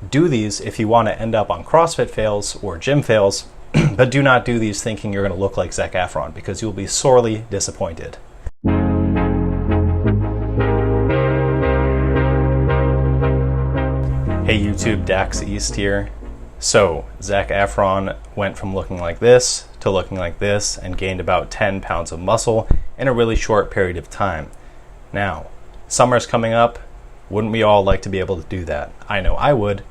Do these if you want to end up on CrossFit fails or gym fails, but do not do these thinking you're going to look like Zac Efron, because you'll be sorely disappointed. Hey YouTube, Dax East here. So, Zac Efron went from looking like this to looking like this and gained about 10 pounds of muscle in a really short period of time. Now, summer's coming up. Wouldn't we all like to be able to do that? I know I would.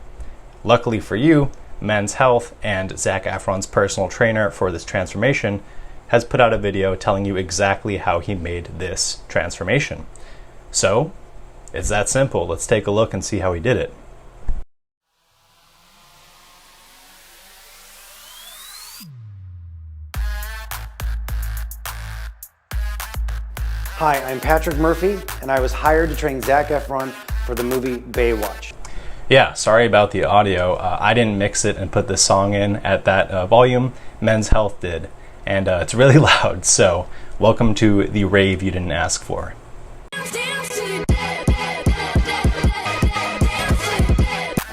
Luckily for you, Men's Health and Zac Efron's personal trainer for this transformation has put out a video telling you exactly how he made this transformation. So, it's that simple. Let's take a look and see how he did it. Hi, I'm Patrick Murphy, and I was hired to train Zac Efron for the movie Baywatch. Yeah, sorry about the audio. I didn't mix it and put the song in at that volume. Men's Health did, and it's really loud, so welcome to the rave you didn't ask for. I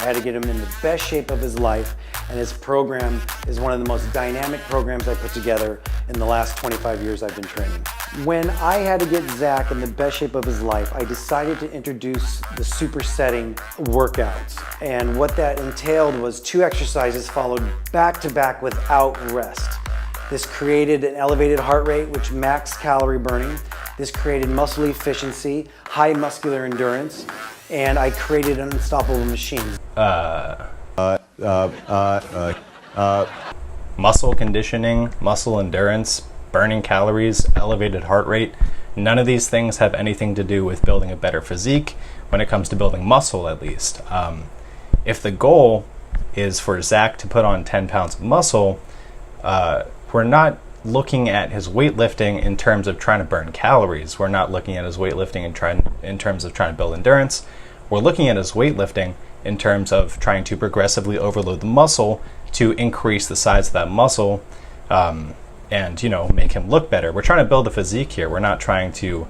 had to get him in the best shape of his life, and his program is one of the most dynamic programs I put together in the last 25 years I've been training. When I had to get Zac in the best shape of his life, I decided to introduce the supersetting workouts. And what that entailed was 2 exercises followed back to back without rest. This created an elevated heart rate, which maxed calorie burning. This created muscle efficiency, high muscular endurance, and I created an unstoppable machine. Muscle conditioning, muscle endurance, burning calories, elevated heart rate. None of these things have anything to do with building a better physique when it comes to building muscle, at least. If the goal is for Zac to put on 10 pounds of muscle, we're not looking at his weightlifting in terms of trying to burn calories. We're not looking at his weightlifting in terms of trying to build endurance. We're looking at his weightlifting in terms of trying to progressively overload the muscle to increase the size of that muscle and, you know, make him look better. We're trying to build a physique here. We're not trying to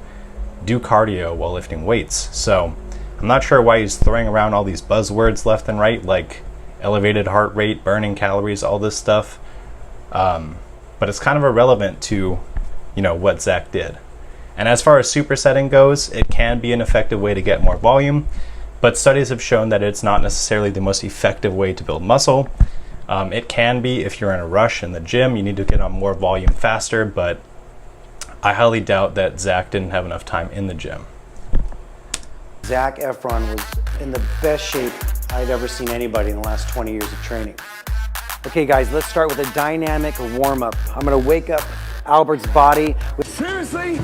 do cardio while lifting weights. So I'm not sure why he's throwing around all these buzzwords left and right, like elevated heart rate, burning calories, all this stuff. But it's kind of irrelevant to, you know, what Zac did. And as far as supersetting goes, it can be an effective way to get more volume, but studies have shown that it's not necessarily the most effective way to build muscle. It can be if you're in a rush in the gym, you need to get on more volume faster, but I highly doubt that Zac didn't have enough time in the gym. Zac Efron was in the best shape I'd ever seen anybody in the last 20 years of training. Okay guys, let's start with a dynamic warm-up. I'm gonna wake up Albert's body with Seriously?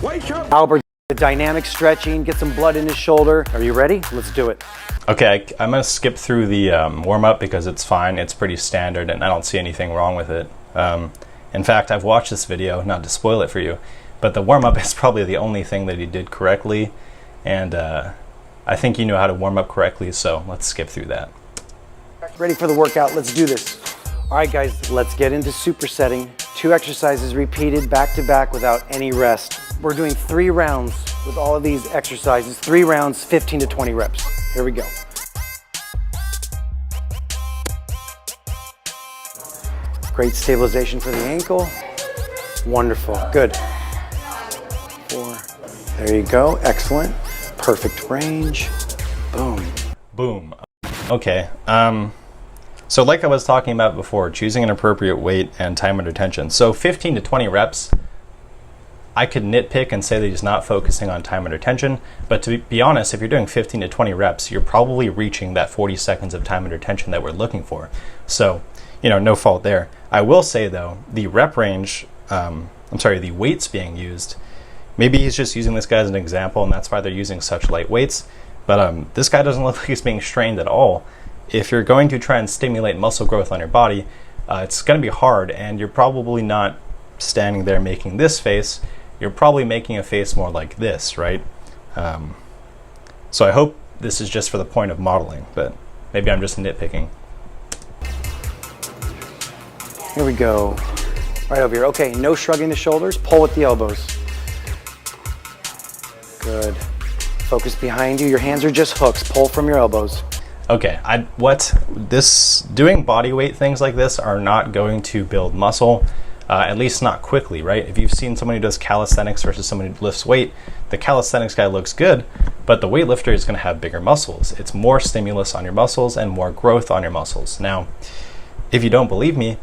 Wake up! Albert, the dynamic stretching, get some blood in his shoulder. Are you ready? Let's do it. Okay, I'm going to skip through the warm-up because it's fine. It's pretty standard and I don't see anything wrong with it. In fact, I've watched this video, not to spoil it for you, but the warm-up is probably the only thing that he did correctly, and I think you know how to warm up correctly, so let's skip through that. Ready for the workout? Let's do this. All right guys, let's get into supersetting. 2 exercises repeated back to back without any rest. We're doing 3 rounds with all of these exercises. 3 rounds, 15 to 20 reps. Here we go. Great stabilization for the ankle. Wonderful, good. 4, there you go, excellent. Perfect range, boom. Boom. Okay, so like I was talking about before, choosing an appropriate weight and time under tension. So 15 to 20 reps, I could nitpick and say that he's not focusing on time under tension, but to be honest, if you're doing 15 to 20 reps, you're probably reaching that 40 seconds of time under tension that we're looking for. So, you know, no fault there. I will say though, the rep range, the weights being used, maybe he's just using this guy as an example and that's why they're using such light weights, but this guy doesn't look like he's being strained at all. If you're going to try and stimulate muscle growth on your body, it's going to be hard, and you're probably not standing there making this face. You're probably making a face more like this, right? So I hope this is just for the point of modeling, but maybe I'm just nitpicking. Here we go. Right over here. Okay, no shrugging the shoulders. Pull with the elbows. Good. Focus behind you. Your hands are just hooks. Pull from your elbows. Okay, doing body weight things like this are not going to build muscle, at least not quickly, right? If you've seen someone who does calisthenics versus someone who lifts weight, the calisthenics guy looks good, but the weightlifter is going to have bigger muscles. It's more stimulus on your muscles and more growth on your muscles. Now, if you don't believe me,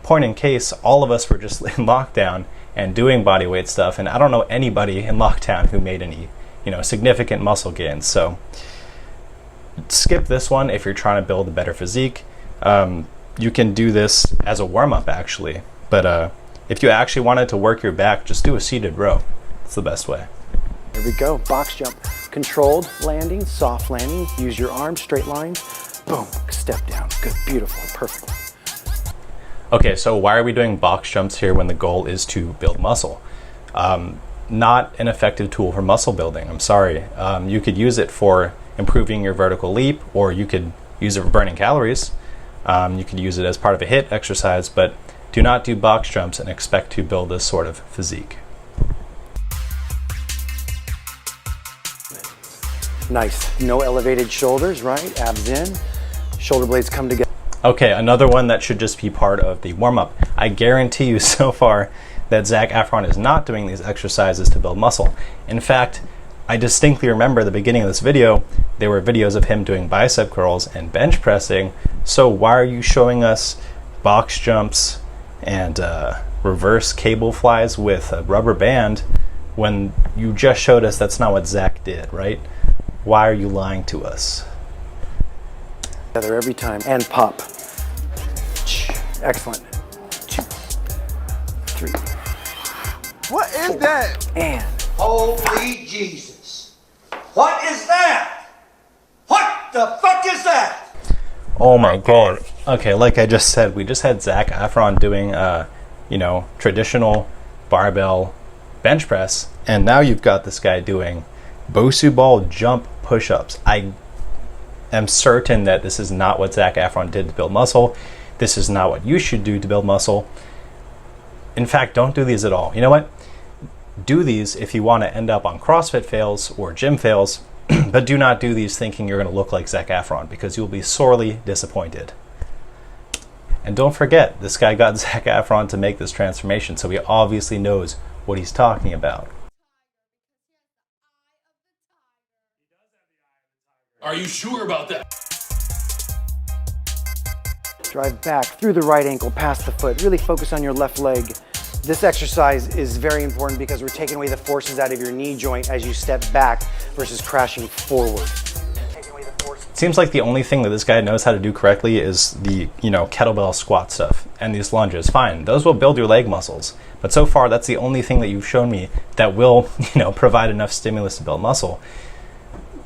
point in case, all of us were just in lockdown and doing body weight stuff, and I don't know anybody in lockdown who made any, significant muscle gains. So skip this one if you're trying to build a better physique. You can do this as a warm-up actually, but if you actually wanted to work your back, just do a seated row. It's the best way. Here we go, box jump. Controlled landing, soft landing, use your arms, straight lines, boom, step down, good, beautiful, perfect. Okay, so why are we doing box jumps here when the goal is to build muscle? Not an effective tool for muscle building, I'm sorry. You could use it for improving your vertical leap, or you could use it for burning calories. You could use it as part of a HIIT exercise, but do not do box jumps and expect to build this sort of physique. Nice, no elevated shoulders, right? Abs in, shoulder blades come together. Okay, another one that should just be part of the warm-up. I guarantee you so far that Zac Efron is not doing these exercises to build muscle. In fact, I distinctly remember the beginning of this video, there were videos of him doing bicep curls and bench pressing. So why are you showing us box jumps and reverse cable flies with a rubber band when you just showed us that's not what Zac did, right? Why are you lying to us? Together every time, and pop. Excellent. 2, 3. What is that? And Holy Jesus. What is that? What the fuck is that? Oh my god. Okay, like I just said, we just had Zac Efron doing traditional barbell bench press, and now you've got this guy doing Bosu ball jump push-ups. I am certain that this is not what Zac Efron did to build muscle. This is not what you should do to build muscle. In fact, don't do these at all. You know what? Do these if you want to end up on CrossFit fails or gym fails, but do not do these thinking you're going to look like Zac Efron, because you'll be sorely disappointed. And don't forget, this guy got Zac Efron to make this transformation, so he obviously knows what he's talking about. Are you sure about that? drive back through the right ankle, past the foot. Really focus on your left leg. This exercise is very important because we're taking away the forces out of your knee joint as you step back versus crashing forward. It seems like the only thing that this guy knows how to do correctly is the, kettlebell squat stuff and these lunges. Fine, those will build your leg muscles. But so far, that's the only thing that you've shown me that will, provide enough stimulus to build muscle.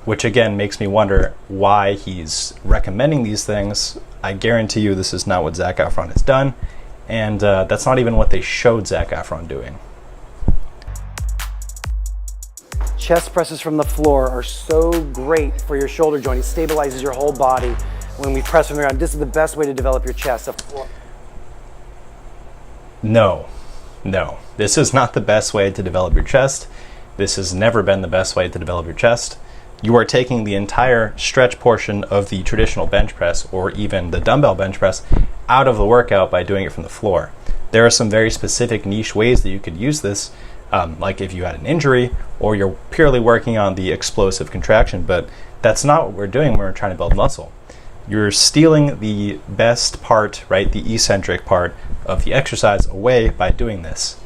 Which again makes me wonder why he's recommending these things. I guarantee you this is not what Zac Efron has done. And that's not even what they showed Zac Efron doing. Chest presses from the floor are so great for your shoulder joint. It stabilizes your whole body when we press from the ground. This is the best way to develop your chest. No. This is not the best way to develop your chest. This has never been the best way to develop your chest. You are taking the entire stretch portion of the traditional bench press, or even the dumbbell bench press, out of the workout by doing it from the floor. There are some very specific niche ways that you could use this, like if you had an injury or you're purely working on the explosive contraction, but that's not what we're doing when we're trying to build muscle. You're stealing the best part, right, the eccentric part of the exercise away by doing this.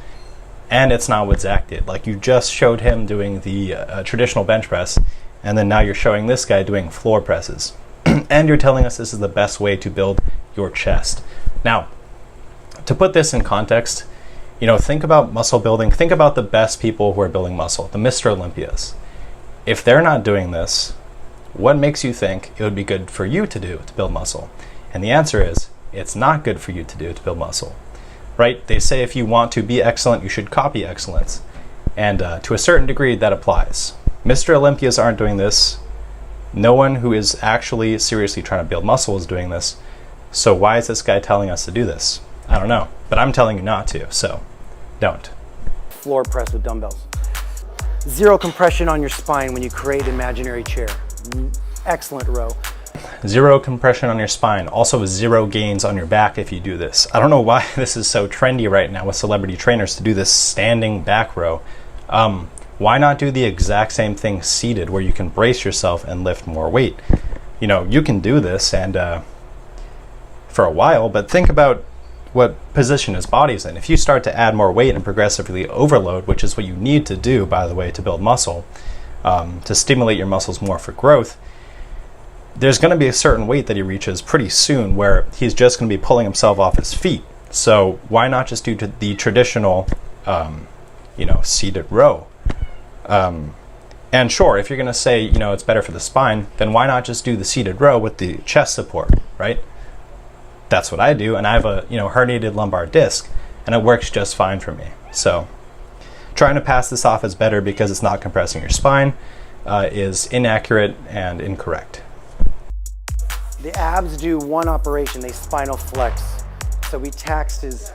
And it's not what Zac did. Like, you just showed him doing the traditional bench press, and then now you're showing this guy doing floor presses. And you're telling us this is the best way to build your chest. Now, to put this in context, think about muscle building. Think about the best people who are building muscle, the Mr. Olympias. If they're not doing this, what makes you think it would be good for you to do to build muscle? And the answer is, it's not good for you to do to build muscle, right? They say if you want to be excellent, you should copy excellence. And to a certain degree, that applies. Mr. Olympias aren't doing this. No one who is actually seriously trying to build muscle is doing this. So why is this guy telling us to do this? I don't know, but I'm telling you not to, so don't. Floor press with dumbbells. Zero compression on your spine when you create imaginary chair. Excellent row. Zero compression on your spine, also zero gains on your back if you do this. I don't know why this is so trendy right now with celebrity trainers to do this standing back row. Why not do the exact same thing seated, where you can brace yourself and lift more weight? You know, you can do this and for a while, but think about what position his body's in. If you start to add more weight and progressively overload, which is what you need to do, by the way, to build muscle, to stimulate your muscles more for growth, there's going to be a certain weight that he reaches pretty soon where he's just going to be pulling himself off his feet. So why not just do the traditional, seated row? And sure, if you're going to say, it's better for the spine, then why not just do the seated row with the chest support, right? That's what I do, and I have a herniated lumbar disc, and it works just fine for me. So trying to pass this off as better because it's not compressing your spine is inaccurate and incorrect. The abs do one operation, they spinal flex. So we taxed his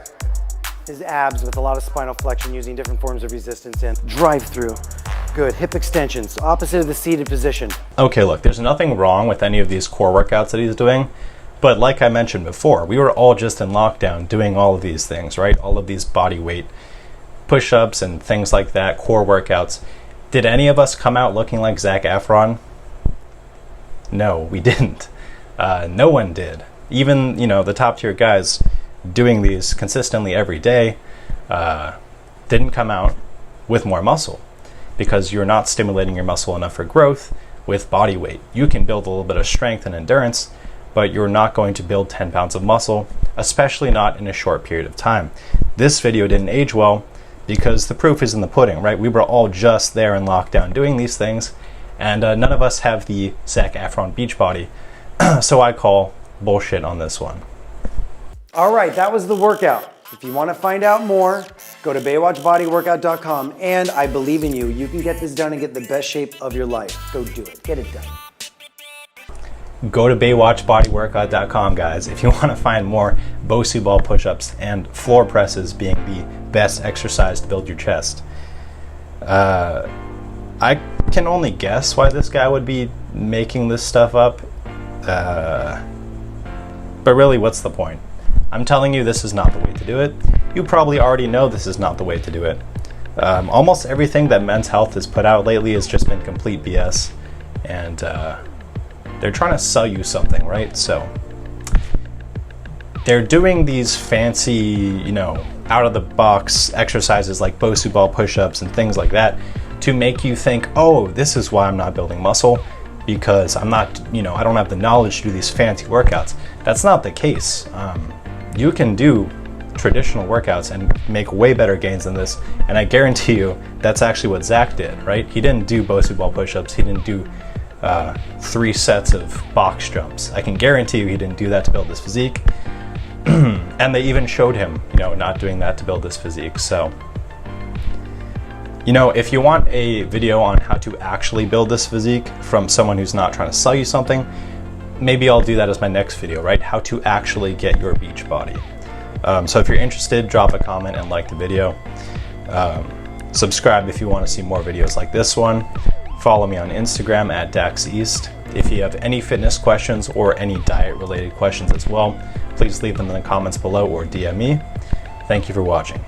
abs with a lot of spinal flexion using different forms of resistance and drive through. Good, hip extensions, opposite of the seated position. Okay, look, there's nothing wrong with any of these core workouts that he's doing, but like I mentioned before, we were all just in lockdown doing all of these things, right? All of these body weight push-ups and things like that, core workouts. Did any of us come out looking like Zac Efron? No, we didn't. No one did. Even, the top tier guys doing these consistently every day didn't come out with more muscle because you're not stimulating your muscle enough for growth with body weight. You can build a little bit of strength and endurance, but you're not going to build 10 pounds of muscle, especially not in a short period of time. This video didn't age well because the proof is in the pudding, right? We were all just there in lockdown doing these things, and none of us have the Zac Efron beach body. So I call bullshit on this one. All right, that was the workout. If you want to find out more, go to BaywatchBodyWorkout.com, and I believe in you. You can get this done and get the best shape of your life. Go do it. Get it done. Go to BaywatchBodyWorkout.com, guys, if you want to find more Bosu ball push-ups and floor presses being the best exercise to build your chest. I can only guess why this guy would be making this stuff up. But really, what's the point? I'm telling you this is not the way to do it. You probably already know this is not the way to do it. Almost everything that Men's Health has put out lately has just been complete BS. And they're trying to sell you something, right? So they're doing these fancy, out-of-the-box exercises like Bosu ball push-ups and things like that to make you think, oh, this is why I'm not building muscle, because I'm not, I don't have the knowledge to do these fancy workouts. That's not the case. You can do traditional workouts and make way better gains than this, and I guarantee you that's actually what Zac did, right? He didn't do Bosu ball push-ups. He didn't do 3 sets of box jumps. I can guarantee you he didn't do that to build this physique. And they even showed him, not doing that to build this physique. So, if you want a video on how to actually build this physique from someone who's not trying to sell you something, maybe I'll do that as my next video, right? How to actually get your beach body. So if you're interested, drop a comment and like the video. Subscribe if you want to see more videos like this one. Follow me on Instagram at DaxEast. If you have any fitness questions or any diet related questions as well, please leave them in the comments below or DM me. Thank you for watching.